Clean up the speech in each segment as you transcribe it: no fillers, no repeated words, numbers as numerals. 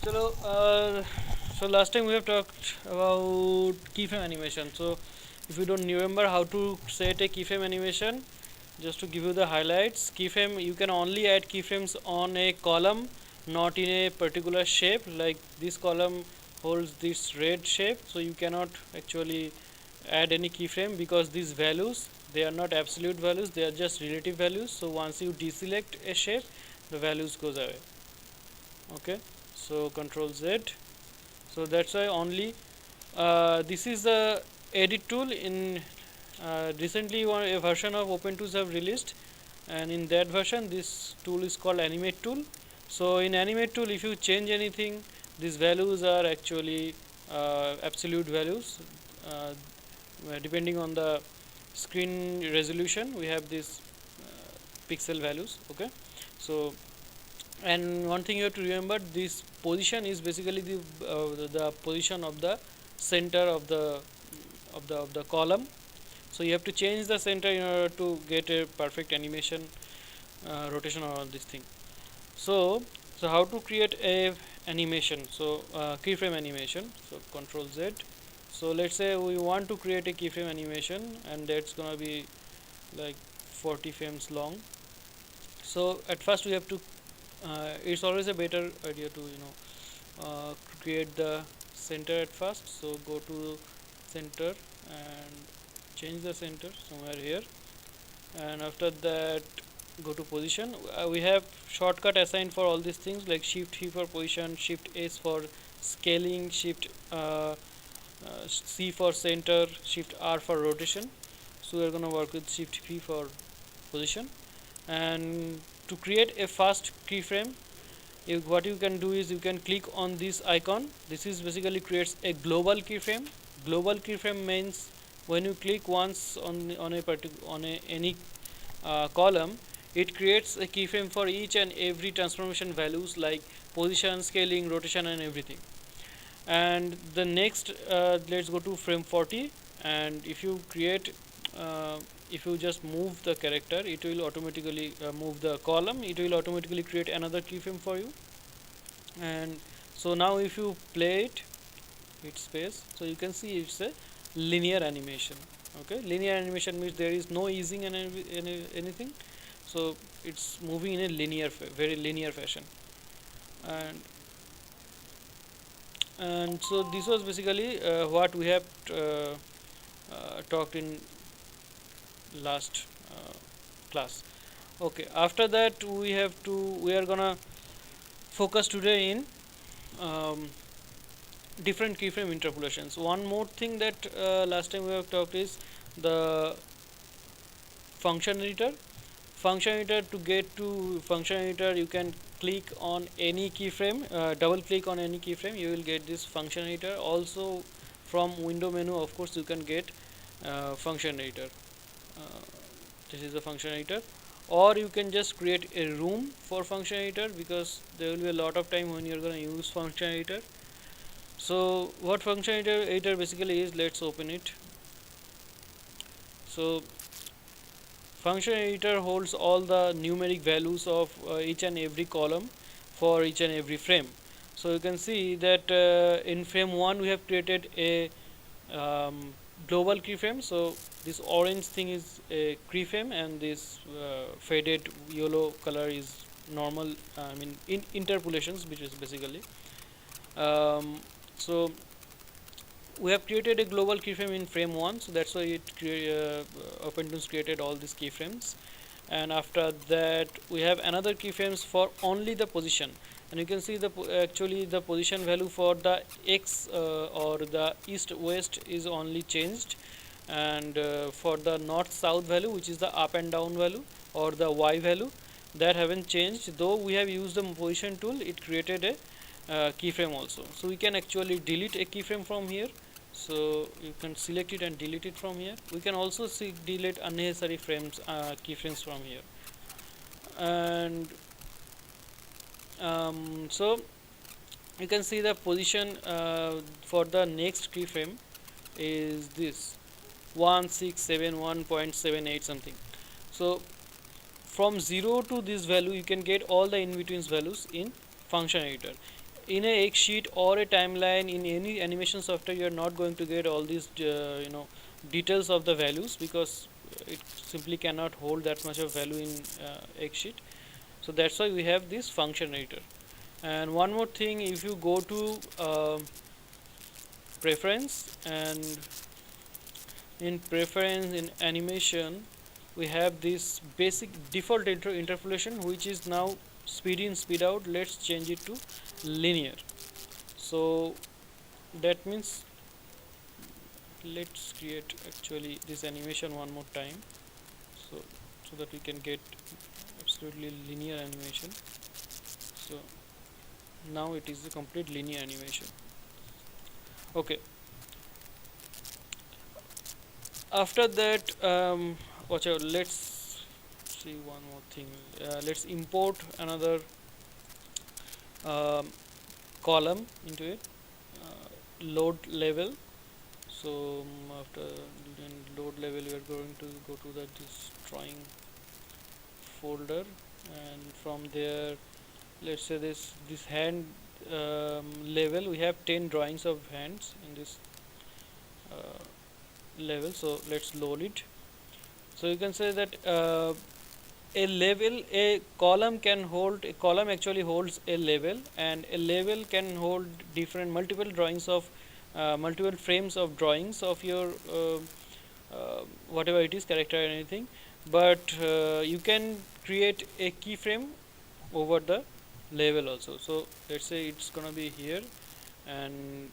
So last time we have talked about keyframe animation. So if you don't remember how to set a keyframe animation, just to give you the highlights, keyframe, you can only add keyframes on a column, not in a particular shape. Like this column holds this red shape, so you cannot actually add any keyframe because these values, they are not absolute values, they are just relative values. So once you deselect a shape, the values goes away. Okay, so Control Z. So that's why only this is the edit tool. In recently a version of OpenTools have released, and in that version this tool is called animate tool. So in animate tool, if you change anything, these values are actually absolute values, depending on the screen resolution. We have these pixel values. Okay, so and one thing you have to remember, this position is basically the position of the center of the column. So you have to change the center in order to get a perfect animation, rotation, or all this thing. So how to create a animation? So keyframe animation. So Control Z. So let's say we want to create a keyframe animation, and that's gonna be like 40 frames long. So at first we have to it's always a better idea to create the center at first. So go to center and change the center somewhere here, and after that go to position. We have shortcut assigned for all these things, like shift E for position, shift S for scaling, shift C for center, shift R for rotation. So we're gonna work with shift P for position. And to create a fast keyframe, what you can do is you can click on this icon. This is basically creates a global keyframe. Global keyframe means when you click once on a particular on a any column, it creates a keyframe for each and every transformation values like position, scaling, rotation, and everything. And the next, let's go to frame 40. And if you just move the character, it will automatically move the column, it will automatically create another keyframe for you. And so now if you play it, hit space, so you can see it's a linear animation. Okay, linear animation means there is no easing and anything, so it's moving in a very linear fashion. And and so this was basically what we have talked in last class. Okay, after that we are gonna focus today in um, different keyframe interpolations. One more thing that last time we have talked is the function editor. Function editor, to get to function editor, you can click on any keyframe, double click on any keyframe, you will get this function editor. Also from window menu, of course, you can get function editor. uh, this is the function editor. Or you can just create a room for function editor, because there will be a lot of time when you're going to use function editor. So what function editor basically is, let's open it. So function editor holds all the numeric values of each and every column for each and every frame. So you can see that in frame 1 we have created a global keyframe. So this orange thing is a keyframe, and this faded yellow color is normal, I mean in interpolations, which is basically so we have created a global keyframe in frame 1, so that's why OpenTooNZ created all these keyframes. And after that we have another keyframes for only the position, and you can see actually the position value for the X or the east west is only changed, and for the north south value, which is the up and down value, or the Y value, that haven't changed. Though we have used the position tool, it created a keyframe also. So we can actually delete a keyframe from here. So you can select it and delete it from here. We can also delete unnecessary keyframes from here. And so you can see the position for the next keyframe is this 1671.78 something. So from 0 to this value, you can get all the in-betweens values in function editor. in a X sheet or a timeline in any animation software, you are not going to get all these details of the values, because it simply cannot hold that much of value in X sheet. So that's why we have this function editor. And one more thing, if you go to preference, and in preference in animation, we have this basic default interpolation, which is now speed in speed out. Let's change it to linear. So that means, let's create actually this animation one more time, so that we can get absolutely linear animation. So now it is a complete linear animation. Okay, after that, watch out, let's see one more thing. Let's import another um, column into it, load level. So after doing load level, we are going to go to this drawing folder, and from there, let's say this hand level, we have 10 drawings of hands in this uh, level. So let's load it. So you can say that a column actually holds a level, and a level can hold different multiple drawings of multiple frames of drawings of your whatever it is, character or anything. But you can create a keyframe over the level also. So let's say it's gonna be here, and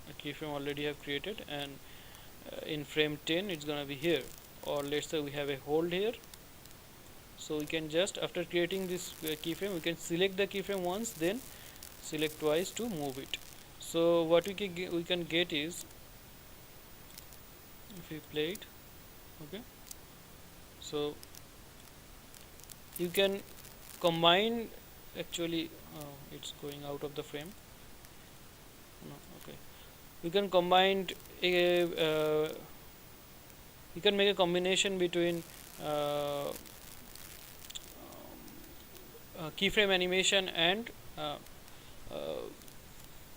a keyframe already have created, and in frame 10 it's gonna be here. Or let's say we have a hold here, so we can just, after creating this keyframe, we can select the keyframe once, then select twice to move it. So what we can get is, if we play it, okay, so you can combine, actually it's going out of the frame, no, okay, you can combine a you can make a combination between keyframe animation and uh,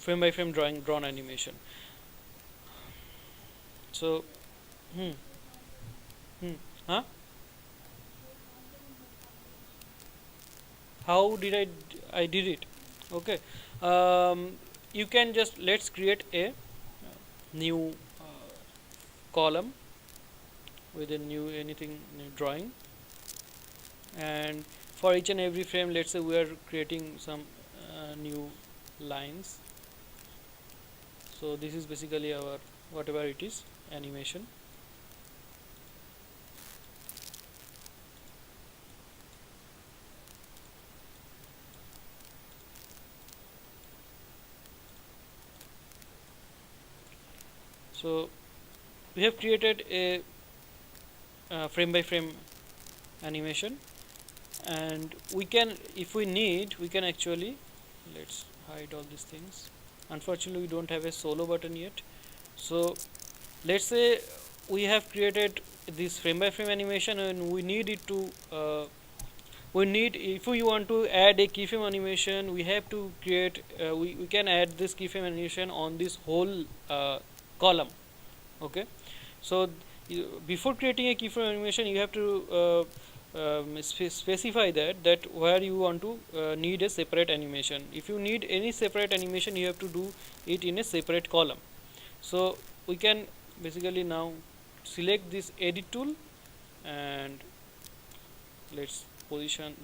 frame by frame drawn animation. So hmm, hmm, huh? How did I did it? Okay, you can just, let's create a new column with a new new drawing, and for each and every frame, let's say we are creating some new lines. So this is basically our whatever it is animation. So we have created a frame by frame animation, and we can, if we need, we can actually, let's hide all these things. Unfortunately, we don't have a solo button yet. So let's say we have created this frame by frame animation, and we need it to if we want to add a keyframe animation, we have to create we can add this keyframe animation on this whole column. Okay, so before creating a keyframe animation, you have to specify that where you want to need a separate animation. If you need any separate animation, you have to do it in a separate column. So we can basically now select this edit tool, and let's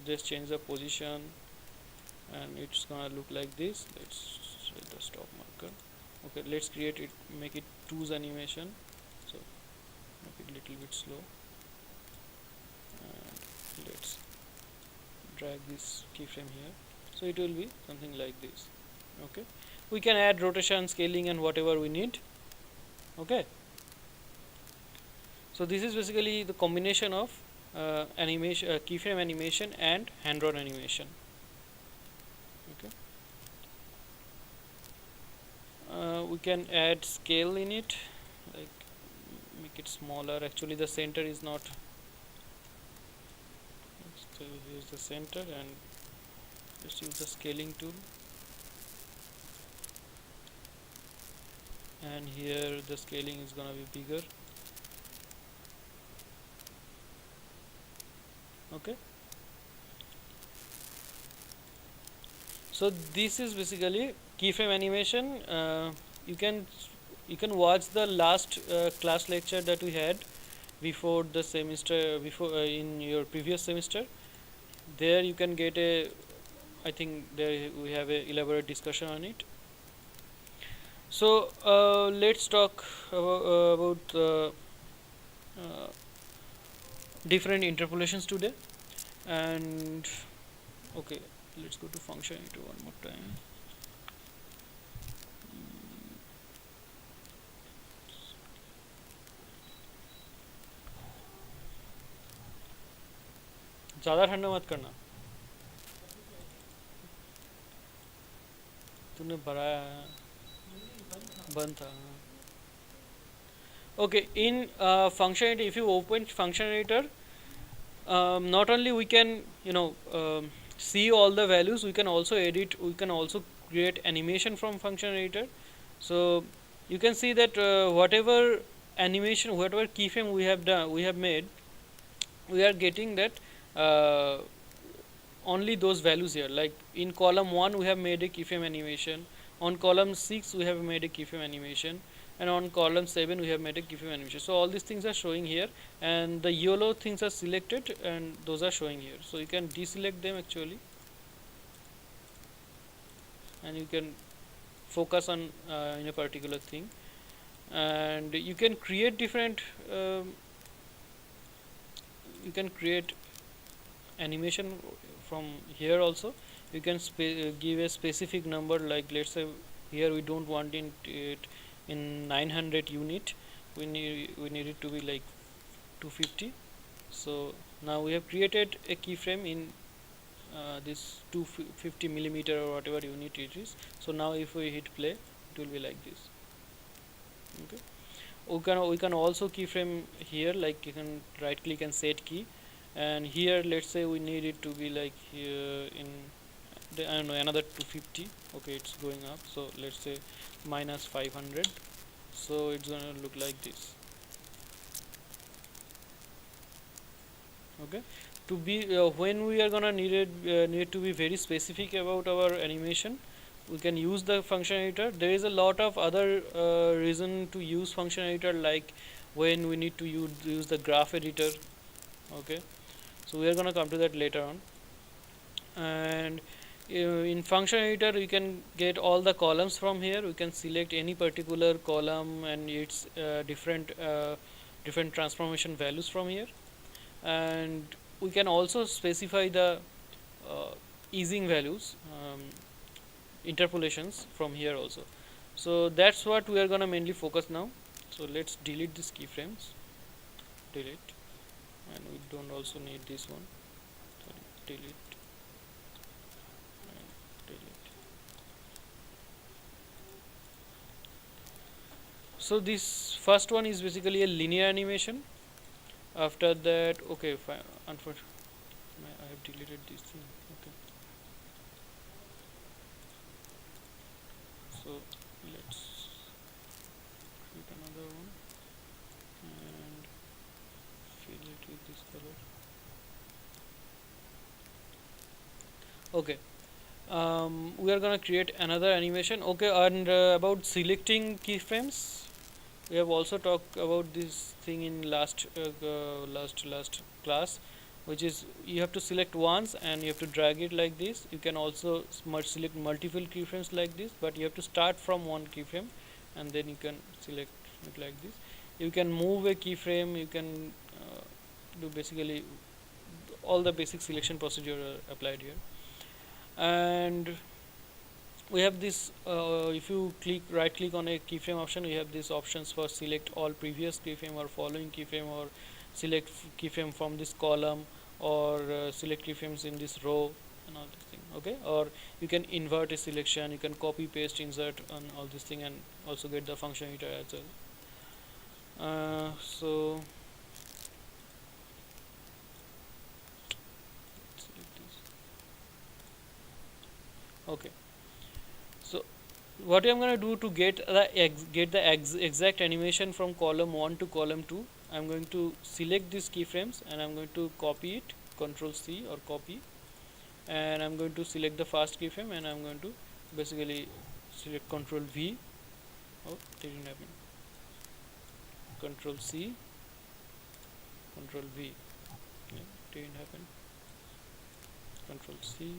just change the position, and it's gonna look like this. Let's set the stop marker. Okay, let's create it, make it two's animation, so make it a little bit slow, and let's drag this keyframe here, so it will be something like this. Okay, we can add rotation, scaling, and whatever we need. Okay, so this is basically the combination of animation, keyframe animation and hand drawn animation. Okay, we can add scale in it, like make it smaller. Actually the center is not, so use the center, and let's use the scaling tool. and here the scaling is gonna be bigger. Okay, so this is basically keyframe animation. You can you can watch the last class lecture that we had before the semester, before in your previous semester. There you can get a, I think there we have a elaborate discussion on it. So let's talk about uh, different interpolations today. And okay, let's go to functionality one more time. ज़्यादा ठंडा मत करना, तूने भराया है, बंद था. Okay, in functionality, if you open function editor, not only we can see all the values, we can also edit, we can also create animation from function editor. So you can see that whatever animation, whatever keyframe we have done, we have made, we are getting that only those values here. Like in column 1 we have made a keyframe animation, on column 6 we have made a keyframe animation, and on column 7 we have made a keyframe animation. So all these things are showing here, and the yellow things are selected and those are showing here. So you can deselect them actually, and you can focus on in a particular thing, and you can create different you can create animation from here also. You can give a specific number, like let's say here we don't want it in 900 unit, we need it to be like 250. So now we have created a keyframe in this 250 millimeter or whatever unit it is. So now if we hit play, it will be like this. Okay, we can also keyframe here, like you can right click and set key, and here let's say we need it to be like here in the, I don't know, another 250. Okay, it's going up, so let's say minus 500. So it's gonna look like this. Okay, to be when we are gonna need to be very specific about our animation, we can use the function editor. There is a lot of other reason to use function editor, like when we need to use the graph editor. Okay, so we are gonna come to that later on. And in function editor you can get all the columns from here. We can select any particular column and its different transformation values from here, and we can also specify the easing values, interpolations from here also. So that's what we are gonna mainly focus now. So let's delete these keyframes, delete, and we don't also need this one. Sorry, delete and delete. So this first one is basically a linear animation. After that, okay, fine. Unfortunately, I have deleted this thing. Okay, so let's create another one and fill it with this color. Okay, we are gonna create another animation. Okay, and about selecting keyframes, we have also talked about this thing in last class, which is you have to select once and you have to drag it like this. You can also select multiple keyframes like this, but you have to start from one keyframe and then you can select it like this. You can move a keyframe, you can do basically all the basic selection procedure are applied here. And we have this, if you right click on a keyframe option, we have these options for select all previous keyframe or following keyframe, or select keyframe from this column, or select keyframes in this row and all this thing. Okay, or you can invert a selection, you can copy paste insert on all this thing, and also get the function editor as well. So okay, so what I'm gonna do to get the exact animation from column 1 to column 2, I'm going to select these keyframes and I'm going to copy it, Control C or copy, and I'm going to select the first keyframe and I'm going to basically select Control V. Oh, didn't happen. Control C, Control V. Yeah, didn't happen. Control C,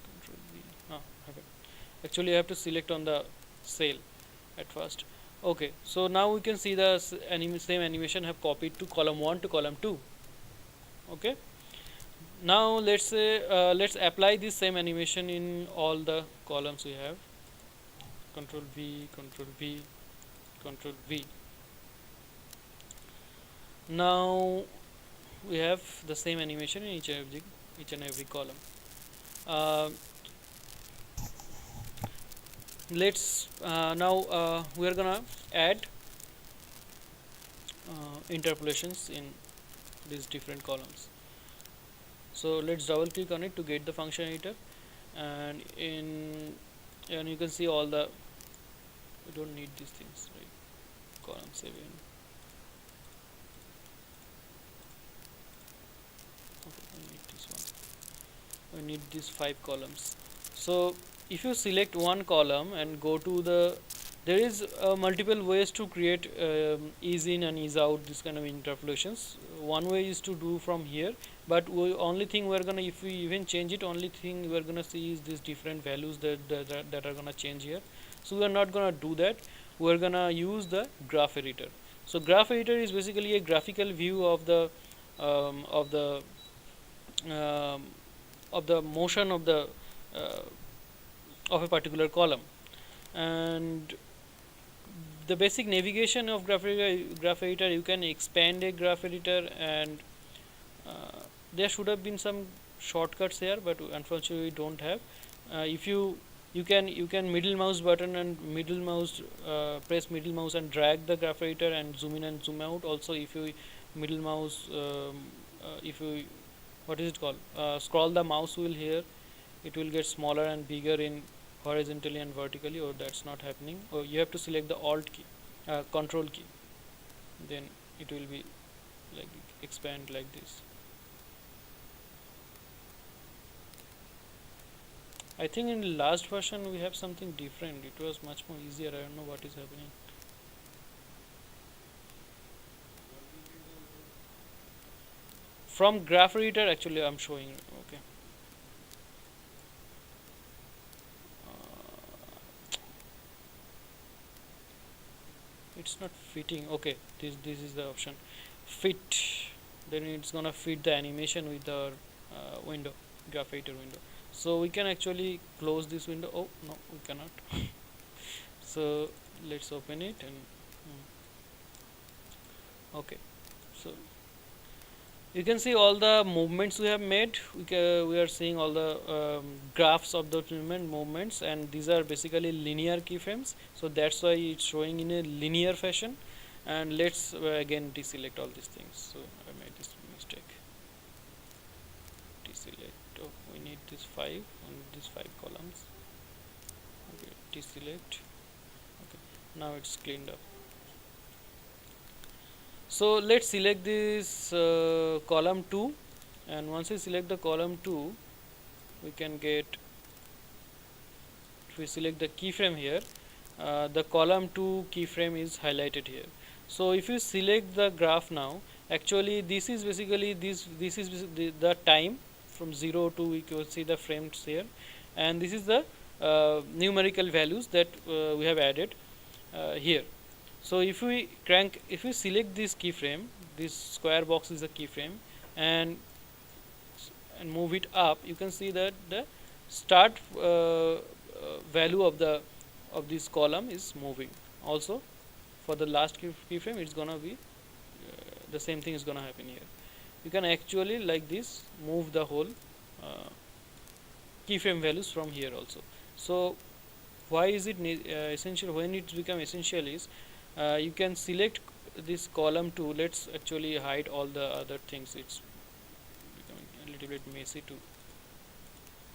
Control V. Ah, happened. Actually, I have to select on the cell at first. Okay, so now we can see the same animation have copied to column 1 to column 2. Okay, now let's say let's apply this same animation in all the columns we have. Control V, Control V, Control V. Now we have the same animation in each and every column. Uh, let's now we are gonna add interpolations in these different columns. So let's double click on it to get the function editor, and you can see all the, we don't need these things, right? Column 7. Okay, we need this one. We need these 5 columns. So if you select one column and go to the, there is multiple ways to create ease in and ease out this kind of interpolations. One way is to do from here, but only thing we're gonna, if we even change it, only thing we're gonna see is these different values that are gonna change here. So we are not gonna do that. We're gonna use the graph editor. So graph editor is basically a graphical view of the um, of the um, of the motion uh, of a particular column, and the basic navigation of graph editor, you can expand a graph editor, and there should have been some shortcuts here, but unfortunately we don't have. If you can middle mouse button and press middle mouse and drag the graph editor and zoom in and zoom out. Also, if you middle mouse if you, what is it called, scroll the mouse wheel here, it will get smaller and bigger in horizontally and vertically, or that's not happening, or you have to select the alt key, control key, then it will be like expand like this. I think in the last version we have something different, it was much more easier. I don't know what is happening. From graph editor, actually I'm showing. Okay, it's not fitting. Okay, this is the option, fit. Then it's gonna fit the animation with our window, graph editor window. So we can actually close this window. Oh no, we cannot. So let's open it and okay, so you can see all the movements we have made. We are seeing all the graphs of the movements, and these are basically linear keyframes, so that's why it's showing in a linear fashion. And let's again deselect all these things. So I made this mistake. Deselect. Oh, we need this 5 and these 5 columns. Okay, deselect. Okay, now it's cleaned up. So let's select this column 2, and once we select the column 2, we can get, if we select the keyframe here, the column 2 keyframe is highlighted here. So if you select the graph now, actually this is basically this is the time from 0 to, we can see the frames here, and this is the numerical values that we have added here. So if we select this keyframe, this square box is a keyframe, and move it up, you can see that the start value of this column is moving. Also, for the last keyframe, it's gonna be the same thing is gonna happen here. You can actually like this move the whole keyframe values from here also. So why is it essential? When it become essential is you can select this column 2. Let's actually hide all the other things. It's becoming a little bit messy to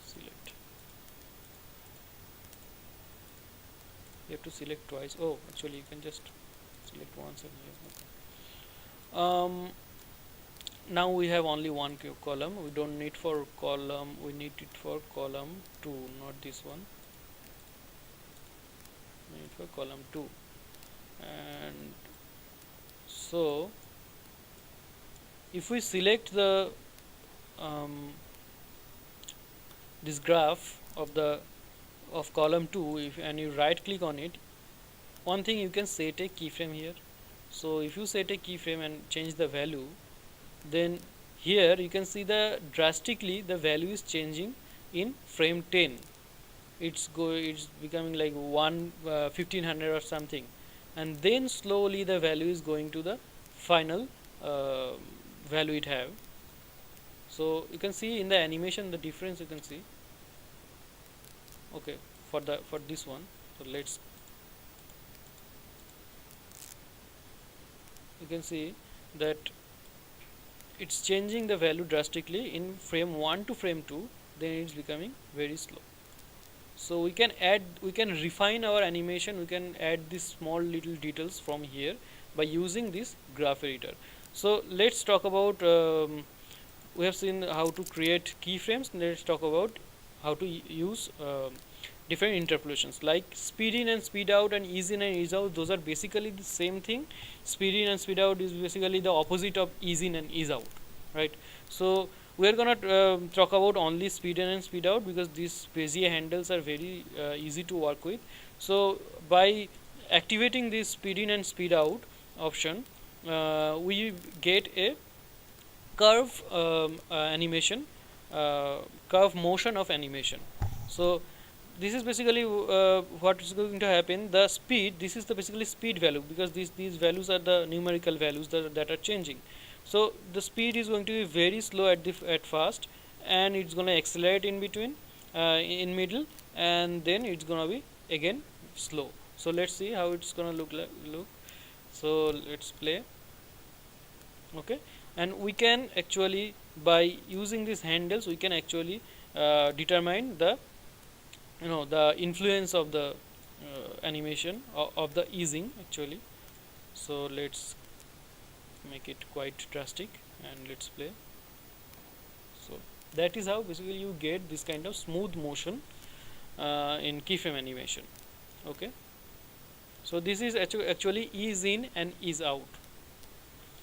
select. You have to select twice. Oh, actually you can just select once and here. Okay. Now we have only one column. We don't need for column. We need it for column 2, not this one. We need for column 2. And so if we select the this graph of column 2, and you right click on it, one thing you can set a keyframe here. So if you set a keyframe and change the value, then here you can see the drastically the value is changing in frame 10. It's becoming like 1500 or something, and then slowly the value is going to the final value it have. So you can see in the animation the difference, you can see. Okay, for this one, so let's, you can see that it's changing the value drastically in frame 1 to frame 2, then it's becoming very slow. So we can refine our animation, we can add these small little details from here by using this graph editor. So let's talk about, we have seen how to create keyframes. Let's talk about how to use different interpolations, like speed in and speed out and ease in and ease out. Those are basically the same thing. Speed in and speed out is basically the opposite of ease in and ease out, right? So we are gonna talk about only speed in and speed out, because these Bezier handles are very easy to work with. So by activating this speed in and speed out option, we get a curve animation, curve motion of animation. So this is basically what is going to happen. The speed, this is the basically speed value, because these values are the numerical values that are changing. So the speed is going to be very slow at first, and it's going to accelerate in between, in middle, and then it's going to be again slow. So let's see how it's going to look. So let's play. Okay, and we can actually, by using these handles, we can actually determine the the influence of the animation of the easing actually. So let's make it quite drastic and let's play. So that is how basically you get this kind of smooth motion in keyframe animation. Okay, so this is actually ease in and ease out.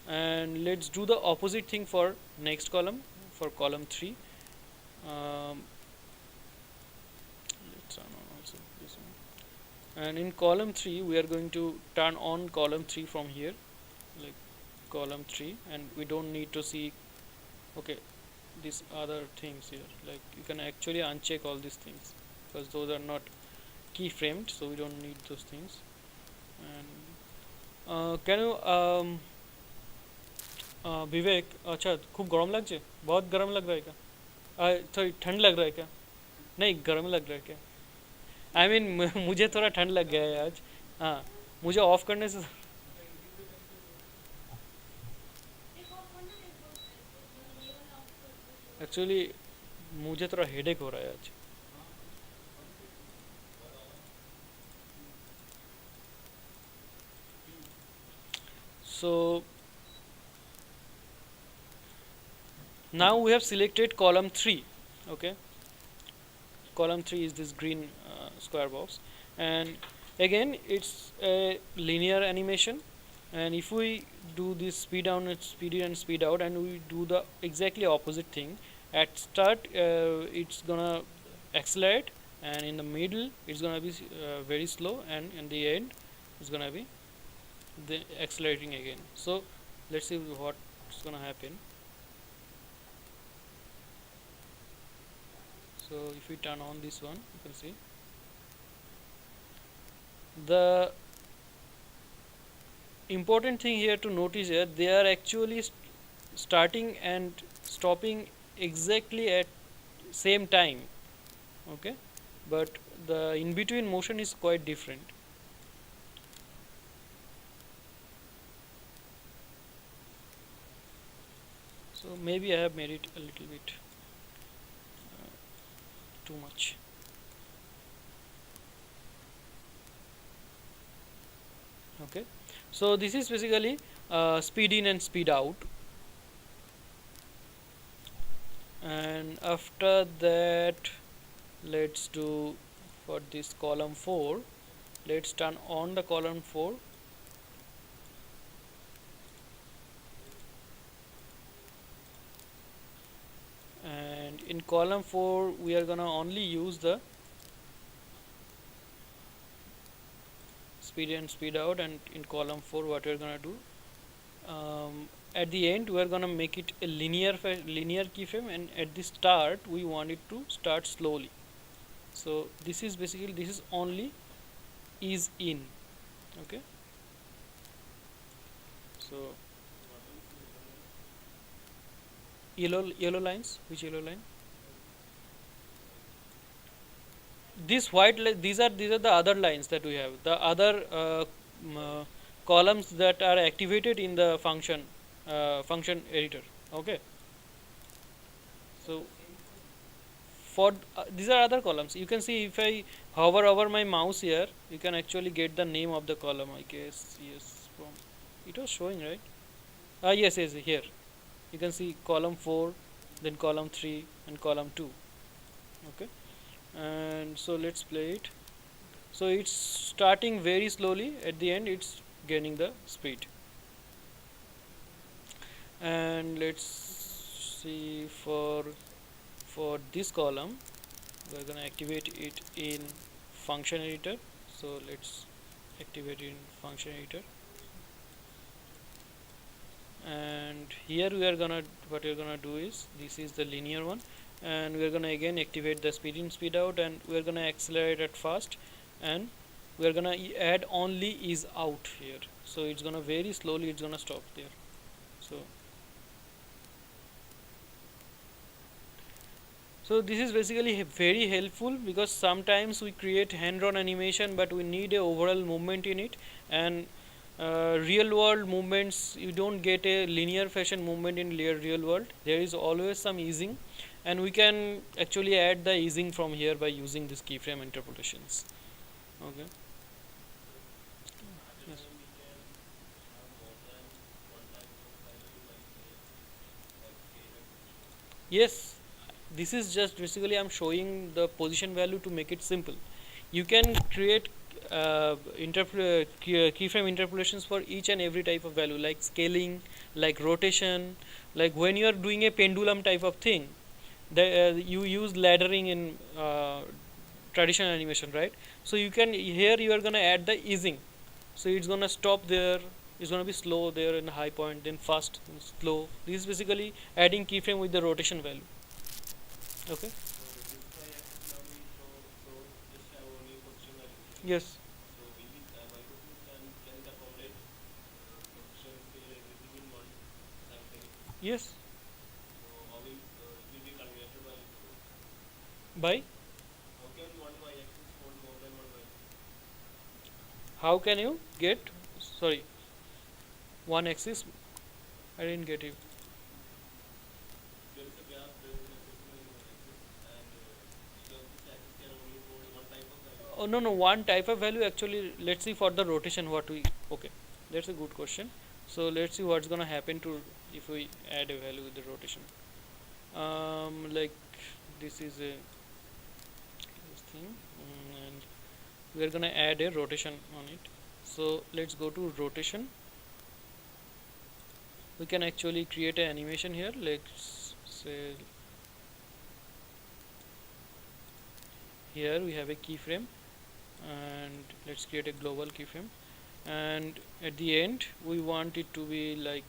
And let's do the opposite thing for next column, for column 3. Let's turn on also this one. And in column 3 we are going to turn on column 3 from here, like column 3, and we don't need to see these other things here. Like you can actually uncheck all these things because those are not keyframed, so we don't need those things. And can you विवेक, अच्छा खूब गर्म लग जाए, बहुत गर्म लग रहा है क्या? थोड़ी ठंड लग रहा है क्या? नहीं गर्म लग रहा है क्या? आई मीन मुझे थोड़ा ठंड लग गया है आज. हाँ, मुझे ऑफ करने से एक्चुअली मुझे थोड़ा हेडेक हो रहा है आज. So now we have selected column 3. Okay, column 3 is this green square box, and again it's a linear animation. And if we do this speed down and speed in and speed out, and we do the exactly opposite thing, at start it's gonna accelerate, and in the middle it's gonna be very slow, and in the end it's gonna be accelerating again. So let's see what's gonna happen. So if we turn on this one, you can see the important thing here to notice here, they are actually starting and stopping exactly at same time. Okay, but the in between motion is quite different. So maybe I have made it a little bit too much. Okay, so this is basically speed in and speed out. And after that, let's do for this column 4, let's turn on the column 4. And in column 4 we are gonna only use the speed in speed out. And in column 4 what we're gonna do, at the end we are gonna make it a linear keyframe, and at the start we want it to start slowly. So this is basically, this is only ease in. Okay, so yellow lines, which yellow line? This these are the other lines that we have, the other columns that are activated in the function editor. Okay, so for these are other columns. You can see if I hover over my mouse here, you can actually get the name of the column. I guess yes, from it was showing, right? Yes, here you can see column 4, then column 3 and column 2. Okay, and so let's play it. So it's starting very slowly, at the end it's gaining the speed. And let's see, for this column we're going to activate it in function editor. So let's activate it in function editor, and here we are gonna, what we're gonna do is, this is the linear one, and we're gonna again activate the speed in speed out, and we're gonna accelerate it fast, and we're gonna add only ease out here. So it's gonna very slowly, it's gonna stop there. So this is basically very helpful, because sometimes we create hand-drawn animation but we need a overall movement in it, and real world movements, you don't get a linear fashion movement in real world. There is always some easing, and we can actually add the easing from here by using this keyframe interpolations. Okay. Yes. Yes, this is just basically I'm showing the position value to make it simple. You can create keyframe interpolations for each and every type of value, like scaling, like rotation, like when you are doing a pendulum type of thing, you use laddering in traditional animation, right? So you can, here you are gonna add the easing, so it's gonna stop there, it's gonna be slow there in the high point, then fast and slow. This is basically adding keyframe with the rotation value. Okay. Yes. Yes. By how can you get, sorry, one axis? I didn't get it. Oh, no, one type of value actually. Let's see for the rotation what we, okay, that's a good question. So let's see what's gonna happen to if we add a value with the rotation. Like this is a this thing, and we are gonna add a rotation on it. So let's go to rotation. We can actually create an animation here. Let's say here we have a keyframe, and let's create a global keyframe, and at the end we want it to be like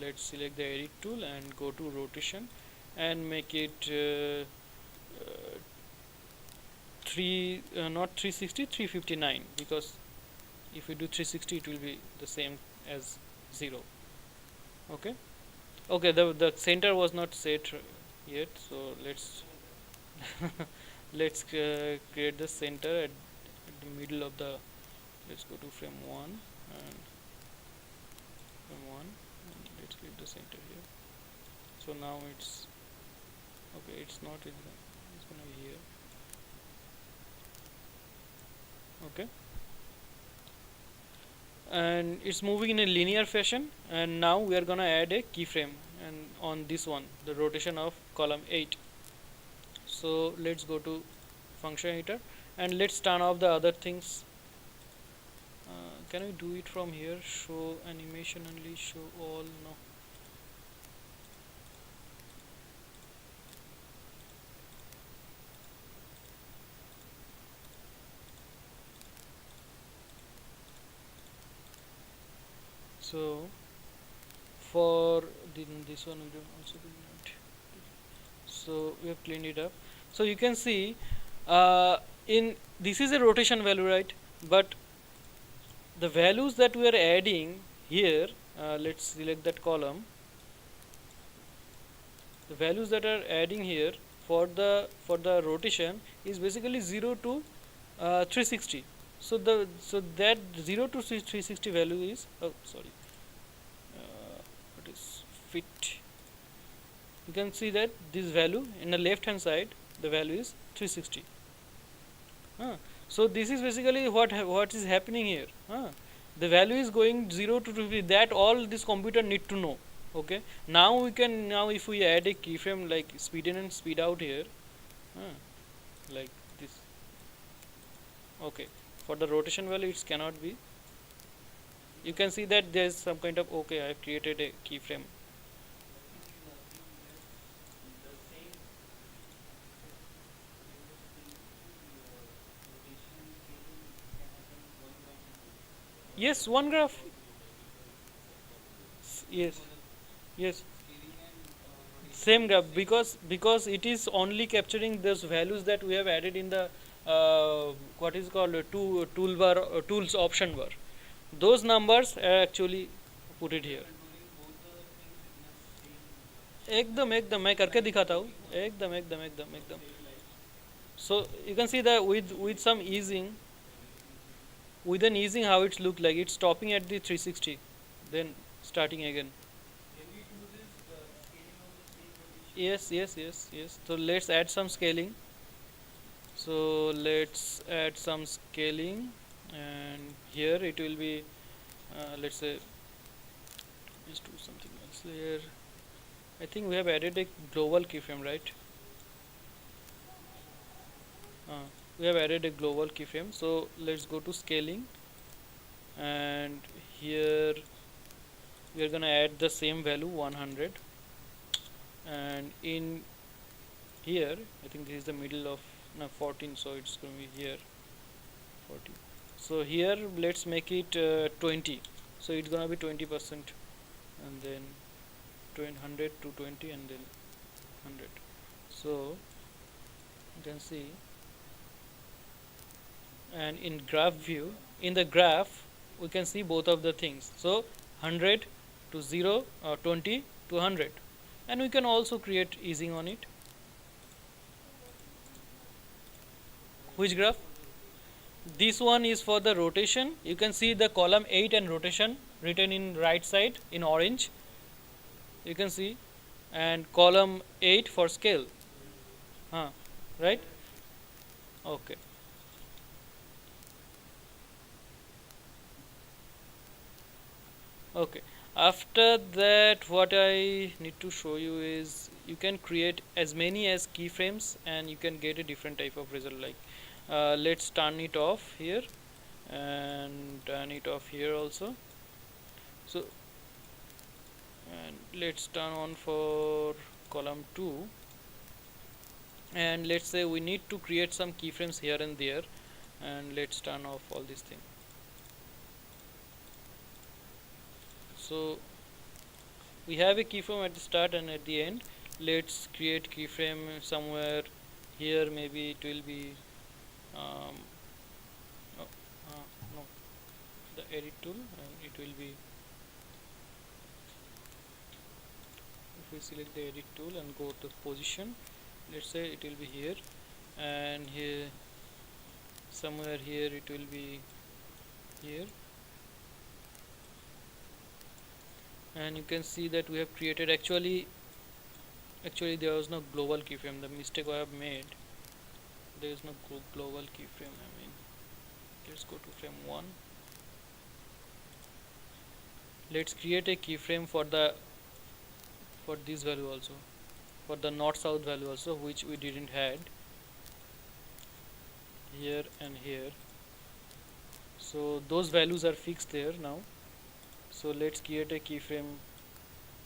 let's select the edit tool and go to rotation and make it not 360, 359, because if we do 360 it will be the same as 0. Okay, the center was not set yet, so let's let's create the center at the middle of the, let's go to frame 1 and let's create the center here. So now it's okay, it's not in the, it's gonna be here. Okay, and it's moving in a linear fashion. And now we are gonna add a keyframe and on this one, the rotation of column 8. So let's go to function editor and let's turn off the other things. Can we do it from here? Show animation only, show all? No. So for this one we don't also do not. So we have cleaned it up. So you can see in this is a rotation value, right? But the values that we are adding here, let's select that column. The values that are adding here for the rotation is basically 0 to 360. So that 0 to 360 value is, oh sorry, what is fit. You can see that this value in the left hand side, the value is 360. So this is basically what is happening here. The value is going 0 to 250. That all this computer need to know. Okay. Now we can, now if we add a keyframe like speed in and speed out here, like this. Okay. For the rotation value, it cannot be. You can see that there is some kind of, okay, I have created a keyframe. Yes, one graph. Yes, yes. Same graph, because it is only capturing those values that we have added in the what is called toolbar tools option bar. Those numbers are actually put it here. एकदम एकदम मैं करके दिखाता हूँ एकदम एकदम एकदम एकदम. So you can see that with some easing, with an easing how it's look like. It's stopping at the 360, then starting again. Yes, yes, yes, yes. So let's add some scaling. So let's add some scaling, and here it will be let's say, let's do something else here. I think we have added a global keyframe, right? We have added a global keyframe. So let's go to scaling, and here we are gonna add the same value 100, and in here I think this is the middle of 14, so it's going to be here 40. So here let's make it 20, so it's gonna be 20%, and then 100 to 20 and then 100. So you can see, and in graph view, in the graph we can see both of the things. So 100 to 0 or 20 to 100, and we can also create easing on it. Which graph? This one is for the rotation. You can see the column 8 and rotation written in right side in orange. You can see, and column 8 for scale. Right? Okay. Okay. After that, what I need to show you is you can create as many as keyframes, and you can get a different type of result. Like let's turn it off here and turn it off here also. So, and let's turn on for column 2, and let's say we need to create some keyframes here and there, and let's turn off all these things. So we have a keyframe at the start and at the end. Let's create keyframe somewhere here. Maybe it will be no, the edit tool, and it will be, if we select the edit tool and go to position, let's say it will be here, and here somewhere here it will be here, and you can see that we have created actually there was no global keyframe. The mistake I have made, there is no global keyframe. I mean, let's go to frame 1, let's create a keyframe for this value also, for the north south value also, which we didn't had here and here. So those values are fixed there now. So let's create a keyframe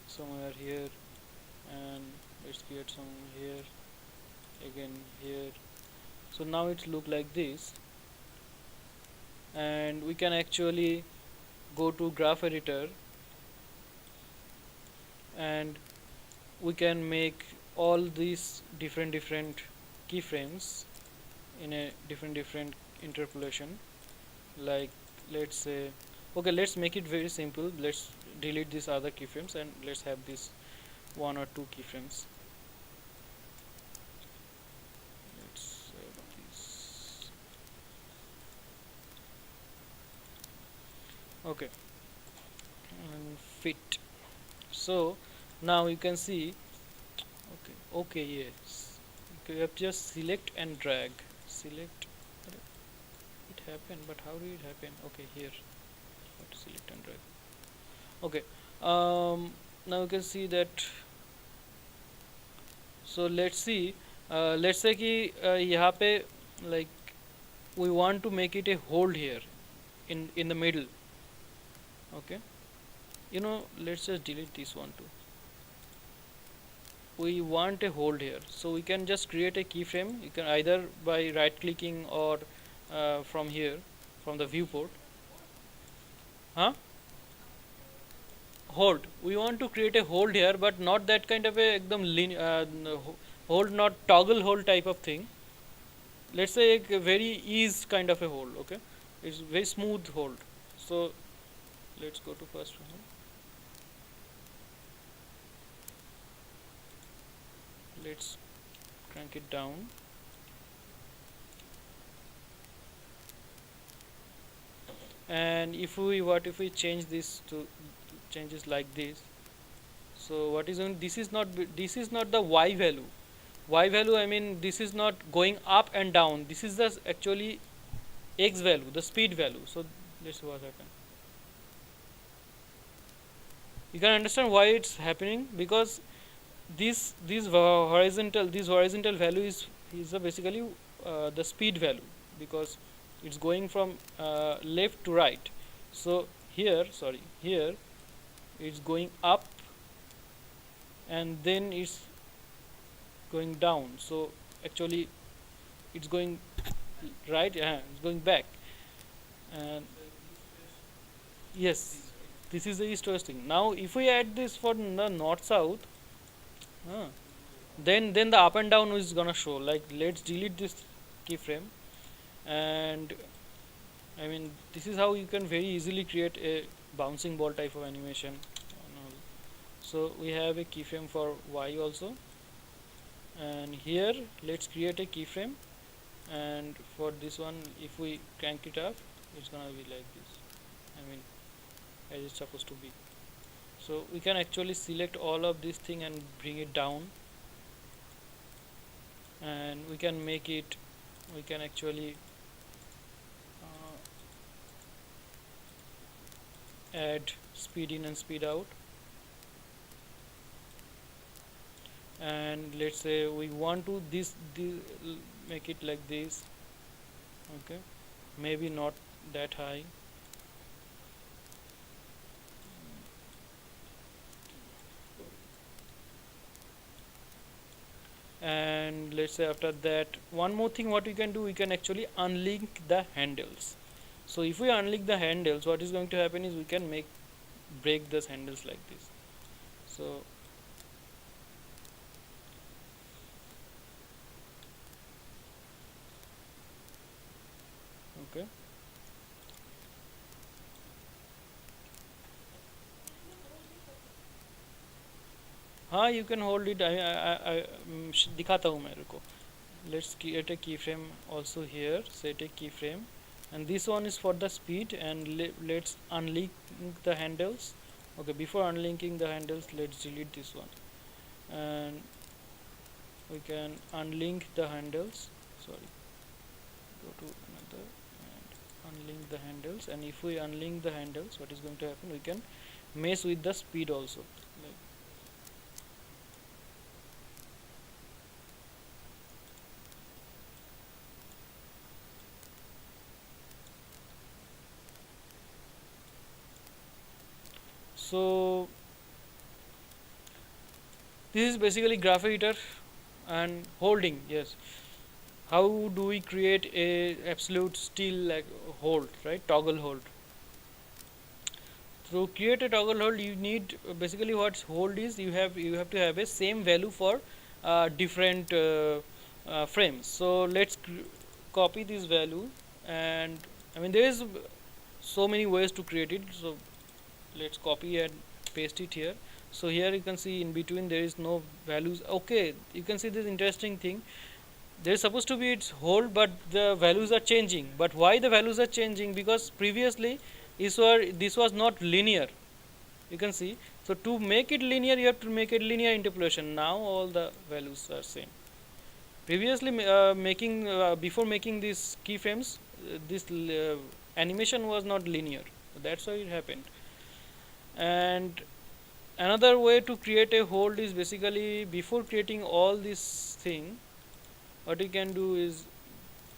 somewhere here, and let's create some here, again here. So now it look like this, and we can actually go to graph editor, and we can make all these different keyframes in a different interpolation. Like, let's say, okay, let's make it very simple. Let's delete these other keyframes and let's have this one or two keyframes. Let's have this. Okay, and fit. So now you can see, okay, yes, okay, you have to just select and drag. Select, it happened, but how did it happen? Okay, here, have to select and drag. Okay, now you can see that. So let's see, let's say कि यहाँ पे like we want to make it a hold here in the middle. Okay, let's just delete this one too. We want a hold here, so we can just create a keyframe. You can either by right clicking or from here, from the viewport. Huh? Hold, we want to create a hold here, but not that kind of a ekdam hold, not toggle hold type of thing. Let's say a very ease kind of a hold. Okay, it's very smooth hold. So let's go to first one. Let's crank it down, and if we change this to changes like this. So what is on, this is not the y value. Y value, I mean, this is not going up and down. This is the actually x value, the speed value. So let's see what happens. You can understand why it's happening, because this horizontal value is basically the speed value, because it's going from left to right. So here it's going up and then it's going down. So actually it's going right, it's going back. And yes, this is the east west thing. Now if we add this for the north south, then the up and down is gonna show. Like, let's delete this keyframe, and I mean, this is how you can very easily create a bouncing ball type of animation. So we have a keyframe for Y also, and here let's create a keyframe, and for this one, if we crank it up, it's gonna be like this. I mean, as it's supposed to be. So we can actually select all of this thing and bring it down, and we can make it, we can actually add speed in and speed out. And let's say we want to this make it like this. Okay, maybe not that high. And let's say after that, one more thing what we can do, we can actually unlink the handles. So if we unlink the handles, what is going to happen is we can break those handles like this. So okay, हाँ, you can hold it. I दिखाता हूँ मैं, रुको. Let's create a keyframe also here. Set a keyframe, and this one is for the speed. And let's unlink the handles. Okay, before unlinking the handles, let's delete this one, and we can unlink the handles. Sorry, go to another and unlink the handles. And if we unlink the handles, what is going to happen? We can mess with the speed also. Like, so this is basically graph editor and holding. Yes, how do we create a absolute still like hold, right? Toggle hold. So create a toggle hold, you need basically what hold is, you have to have a same value for different frames. So let's copy this value, and I mean there is so many ways to create it. So let's copy and paste it here. So here you can see in between there is no values. Okay, you can see this interesting thing. There is supposed to be its hold, but the values are changing. But why the values are changing? Because previously this was not linear. You can see. So to make it linear, you have to make it linear interpolation. Now all the values are same. Previously, before making these keyframes, this animation was not linear. That's why it happened. And another way to create a hold is basically before creating all this thing, what you can do is,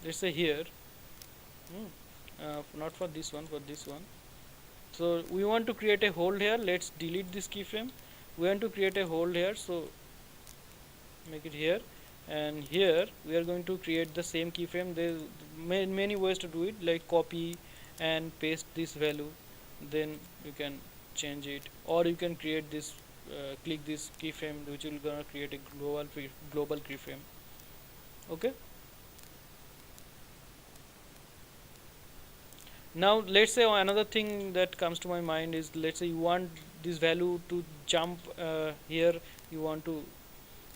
let's say here, not for this one, for this one. So we want to create a hold here. Let's delete this keyframe. We want to create a hold here, so make it here, and here we are going to create the same keyframe. There are many ways to do it, like copy and paste this value, then you can change it, or you can create this, click this keyframe, which will gonna create a global keyframe. Okay. Now let's say another thing that comes to my mind is, let's say you want this value to jump here. You want to,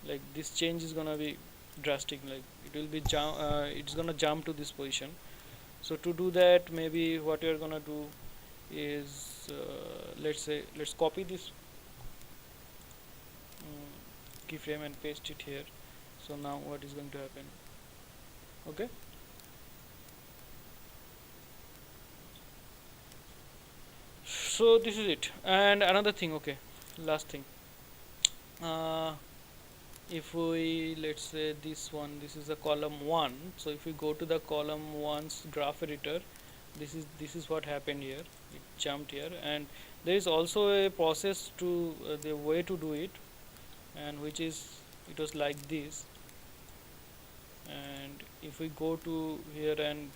like, this change is gonna be drastic, like it will be it's gonna jump to this position. So to do that, maybe what you're gonna do is, let's copy this keyframe and paste it here. So now what is going to happen? Okay. So this is it. And another thing, okay, last thing, if we, let's say this one, this is a column 1. So if we go to the column 1's graph editor, this is what happened here. It jumped here, and there is also a process to the way to do it, and which is, it was like this. And if we go to here and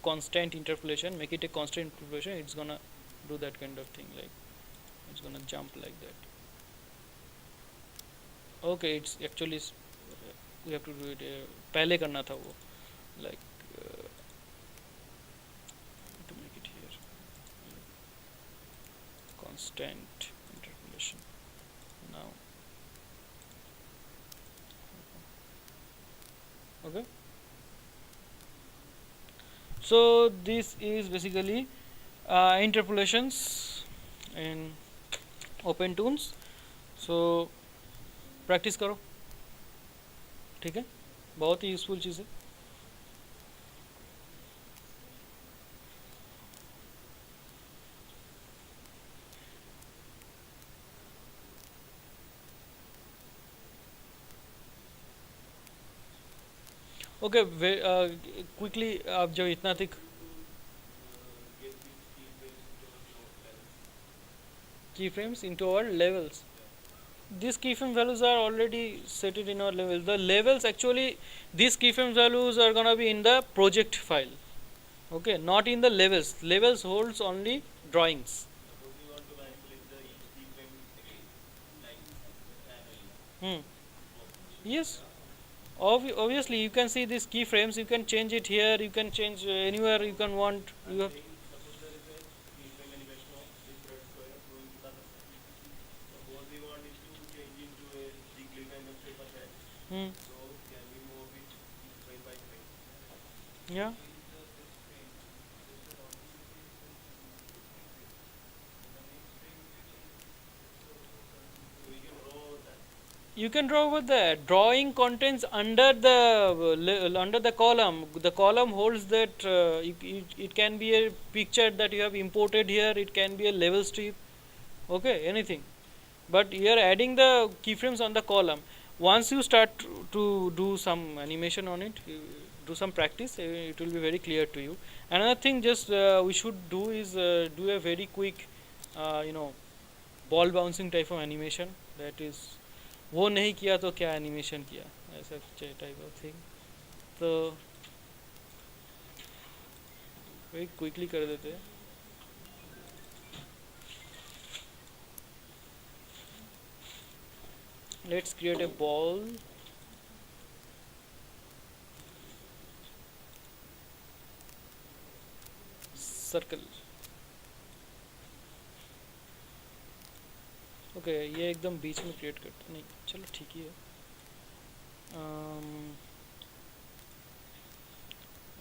constant interpolation, make it a constant interpolation, it's gonna do that kind of thing, like it's gonna jump like that. Okay, it's actually we have to do it पहले करना था वो, like to make it here constant interpolation. Now okay, so this is basically interpolations in OPENTOONZ. So practice करो, ठीक है, बहुत ही useful चीज़ है. Okay, quickly आप जो इतना thick keyframes into our levels. These keyframe values are already set it in our level. The levels, actually these keyframe values are gonna be in the project file. Okay, not in the levels. Levels holds only drawings. Yes, obviously you can see these keyframes. You can change it here. You can change anywhere you can want. You have. Yeah. You can draw over there. Drawing contents under the column. The column holds that. It can be a picture that you have imported here. It can be a level strip. Okay, anything, but you are adding the keyframes on the column. Once you start to do some animation on it, do some practice, it will be very clear to you. Another thing just we should do is do a very quick you know, ball bouncing type of animation, that is वो नहीं किया तो क्या animation किया, ऐसा type of thing. तो वही quickly कर देते हैं. Let's create a ball. Circle. Okay ये एकदम बीच में क्रिएट करते नहीं, चलो ठीक ही है.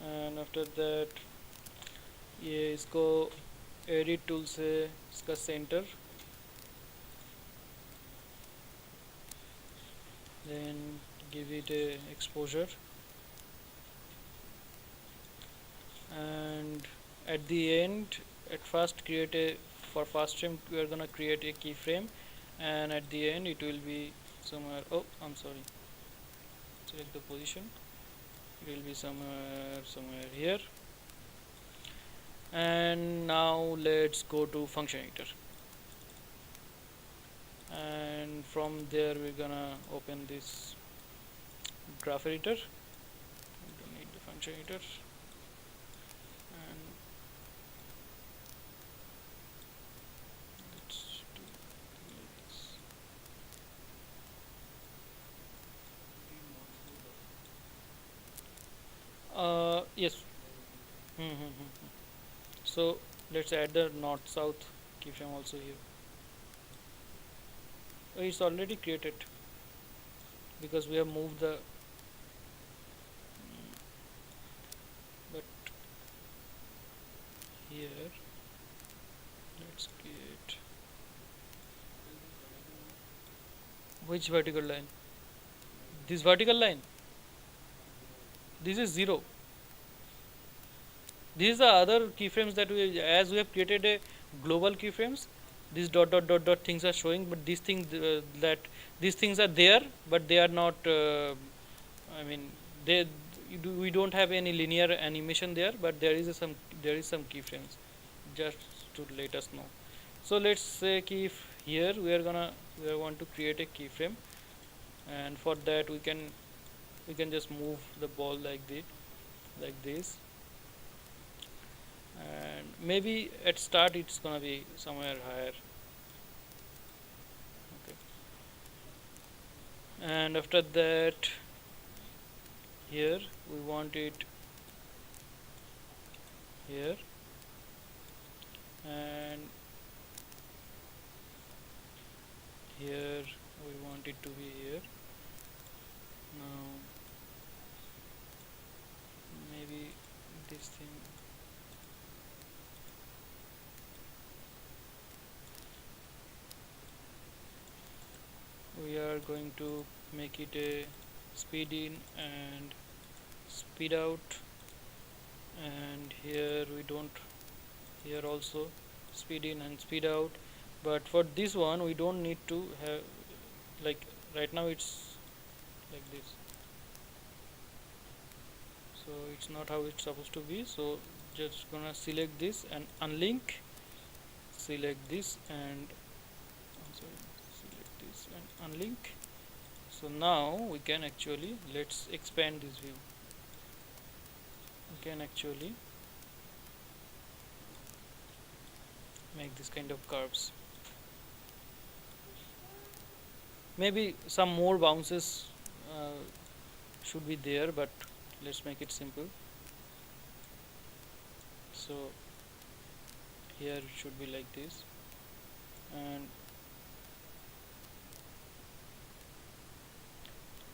एंड आफ्टर दैट ये इसको एडिट टूल से इसका centre, then give it a exposure, and at the end, at first create a, for fast frame we are gonna create a keyframe, and at the end it will be somewhere, oh I'm sorry, select the position, it will be somewhere here. And now let's go to function editor, and from there we're gonna open this graph editor. We don't need the function editor, and let's do this. Yes. So let's add the north south keyframe also here. Oh, it's already created because we have moved the but here let's create which vertical line, this vertical line, this is 0. These are the other keyframes that we, as we have created a global keyframes, these dot dot dot dot things are showing, but these things that these things are there, but they are not. I mean, we don't have any linear animation there, but there is some keyframes, just to let us know. So let's say if here we want to create a keyframe, and for that we can just move the ball like this, and maybe at start it's gonna be somewhere higher. Okay, and after that here we want it here, and here we want it to be here. Now maybe this thing, we are going to make it a speed in and speed out, and here we don't, here also speed in and speed out, but for this one we don't need to have, like right now it's like this, so it's not how it's supposed to be. So just gonna select this and unlink, select this and select this and unlink. So now we can actually, let's expand this view, we can actually make this kind of curves. Maybe some more bounces should be there, but let's make it simple. So here it should be like this,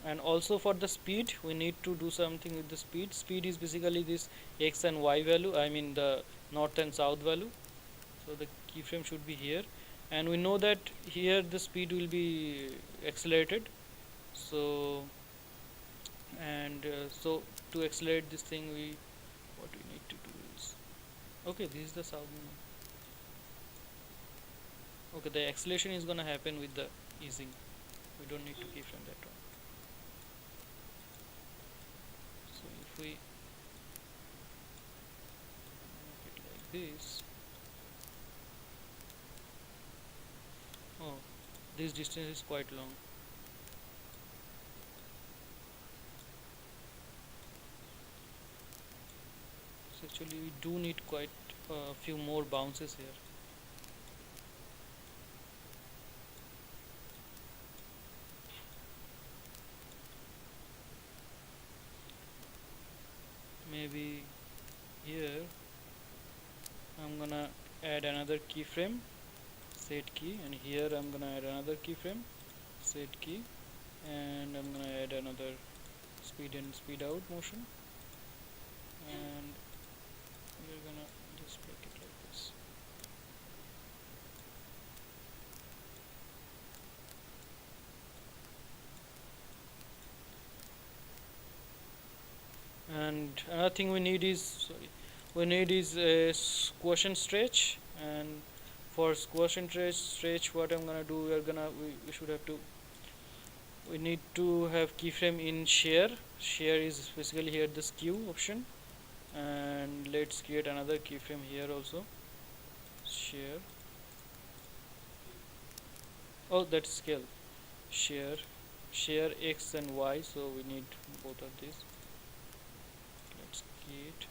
and also for the speed we need to do something with the speed. Speed is basically this x and y value, I mean the north and south value. So the keyframe should be here, and we know that here the speed will be accelerated. So so to accelerate this thing, what we need to do is, okay, this is the south. Okay, the acceleration is gonna happen with the easing. We don't need to keyframe that one. So if we make it like this, oh, this distance is quite long. So actually we do need quite a few more bounces here. Maybe here I'm gonna add another keyframe, set key, and here I'm gonna add another keyframe, set key, and I'm gonna add another speed in speed out motion, and we're gonna just make it like this. And another thing we need is a squash and stretch, and for squash and stretch what I'm gonna do, we should have to, we need to have keyframe in share is basically here the skew option, and let's create another keyframe here also, share, oh that's scale, share x and y, so we need both of these. Let's kit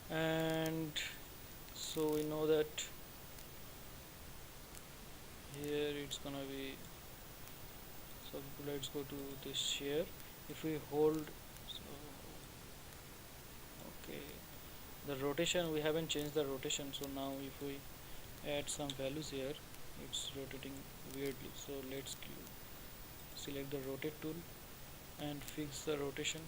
and so we know that here it's gonna be, so let's go to this share. If we hold, so okay, the rotation, we haven't changed the rotation, so now if we add some values here, it's rotating weirdly, so let's select the rotate tool and fix the rotation.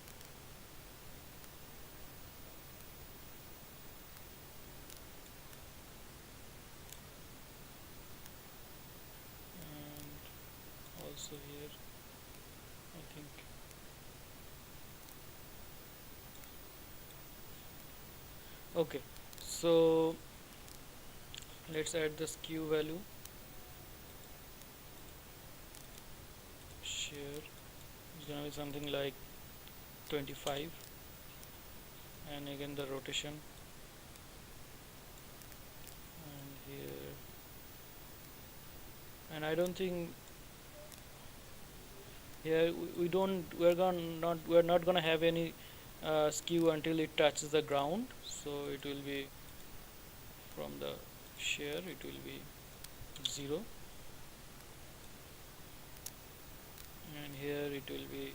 And also here I think okay, so let's add the skew value, share is gonna be something like 25, and again the rotation, and here, and I don't think here we're not gonna have any skew until it touches the ground, so it will be from the share it will be 0, and here it will be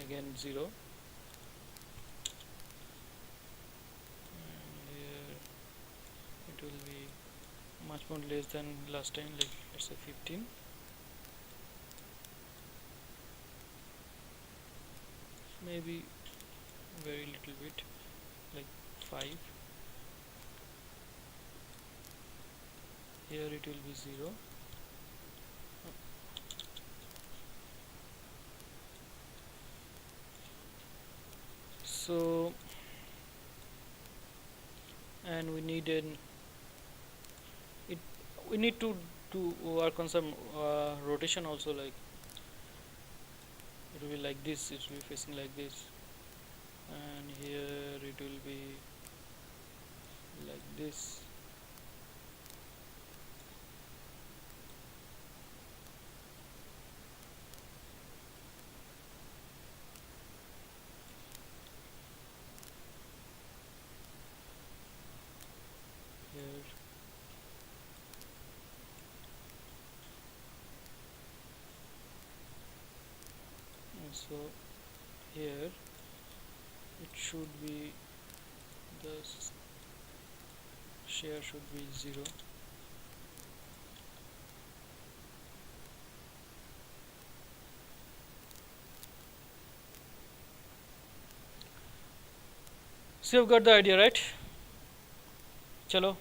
again 0, and here it will be much more less than last time, like let's say 15, maybe very little bit like 5, here it will be 0, so and we need we need to work on some rotation also, like it will be like this, it will be facing like this, and here it will be like this, here, and so here it should be, the share should be 0, so you've got the idea, right? Chalo.